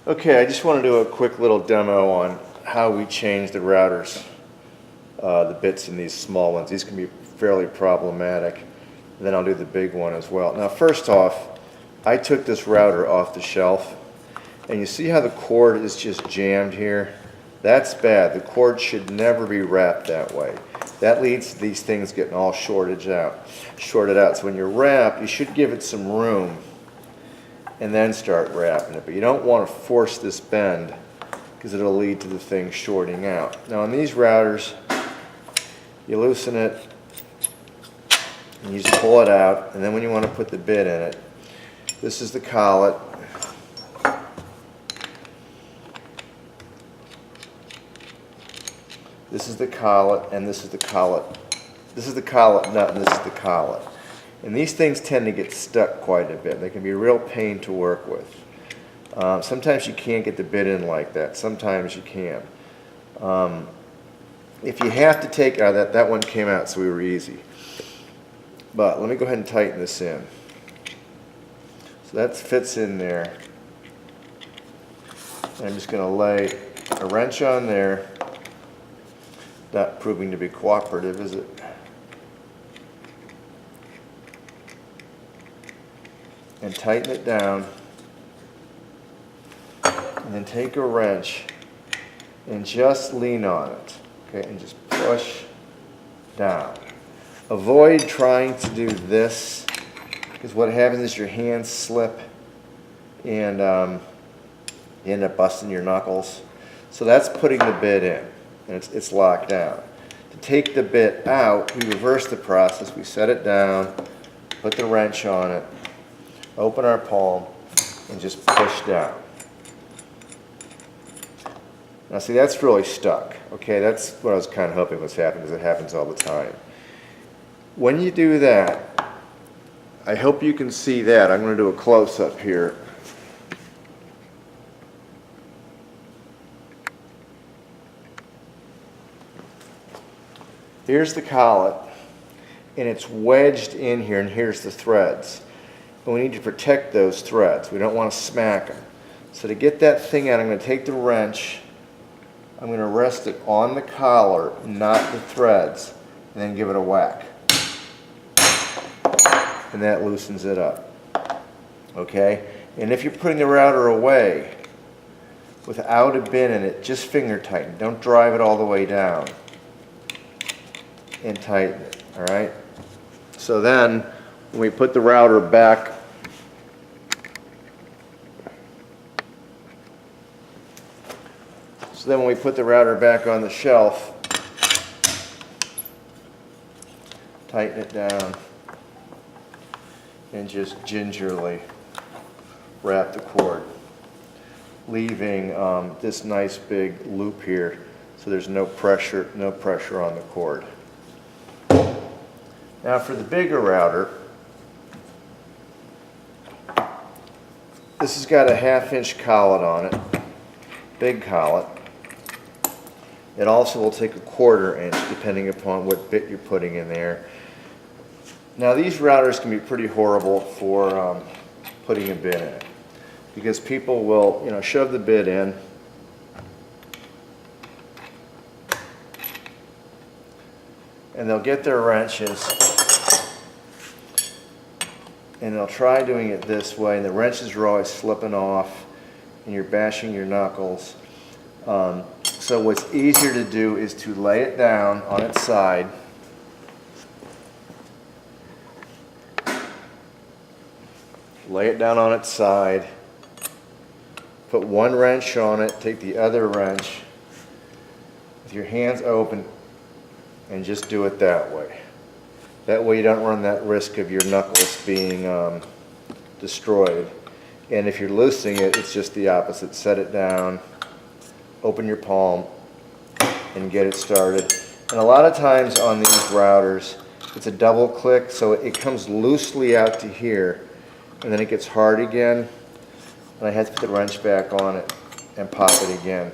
Okay, I just want to do a quick little demo on how we change the routers, the bits in these small ones. These can be fairly problematic. And then I'll do the big one as well. Now first off, I took this router off the shelf, and you see how the cord is just jammed here? That's bad. The cord should never be wrapped that way. That leads to these things getting all shorted out. So when you wrap, you should give it some room and then start wrapping it. But you don't want to force this bend because it'll lead to the thing shorting out. Now on these routers, you loosen it and you just pull it out, and then when you want to put the bit in it, this is the collet. This is the collet, and this is the collet. This is the collet nut, and this is the collet. And these things tend to get stuck quite a bit. They can be a real pain to work with. Sometimes you can't get the bit in like that. Sometimes you can. If you have to take that one came out, so we were easy. But let me go ahead and tighten this in. So that fits in there. And I'm just going to lay a wrench on there. Not proving to be cooperative, is it? And tighten it down, and then take a wrench and just lean on it, okay, and just push down. Avoid trying to do this, because what happens is your hands slip and you end up busting your knuckles. So that's putting the bit in, and it's locked down. To take the bit out, we reverse the process. We set it down, put the wrench on it, open our palm, and just push down. Now see, that's really stuck. Okay, that's what I was kind of hoping was happening, because it happens all the time. When you do that, I hope you can see that. I'm going to do a close-up here. Here's the collet, and it's wedged in here, and here's the threads. And we need to protect those threads. We don't want to smack them. So to get that thing out, I'm going to take the wrench, I'm going to rest it on the collar, not the threads, and then give it a whack. And that loosens it up. Okay? And if you're putting the router away without a bit in it, just finger tighten. Don't drive it all the way down. And tighten it. Alright? So then, when we put the router back, on the shelf, tighten it down and just gingerly wrap the cord, leaving this nice big loop here so there's no pressure on the cord. Now for the bigger router, this has got a 1/2 inch collet on it, big collet. It also will take a 1/4 inch depending upon what bit you're putting in there. Now these routers can be pretty horrible for putting a bit in it, because people will, shove the bit in, and they'll get their wrenches and they'll try doing it this way, and the wrenches are always slipping off and you're bashing your knuckles. So what's easier to do is to lay it down on its side, put one wrench on it, take the other wrench with your hands open, and just do it that way. That way you don't run that risk of your knuckles being destroyed. And if you're loosening it, it's just the opposite. Set it down, open your palm, and get it started. And a lot of times on these routers, it's a double click, so it comes loosely out to here, and then it gets hard again, and I have to put the wrench back on it and pop it again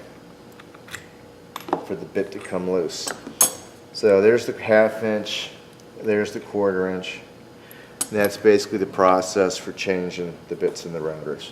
for the bit to come loose. So there's the 1/2 inch, there's the 1/4 inch. And that's basically the process for changing the bits in the routers.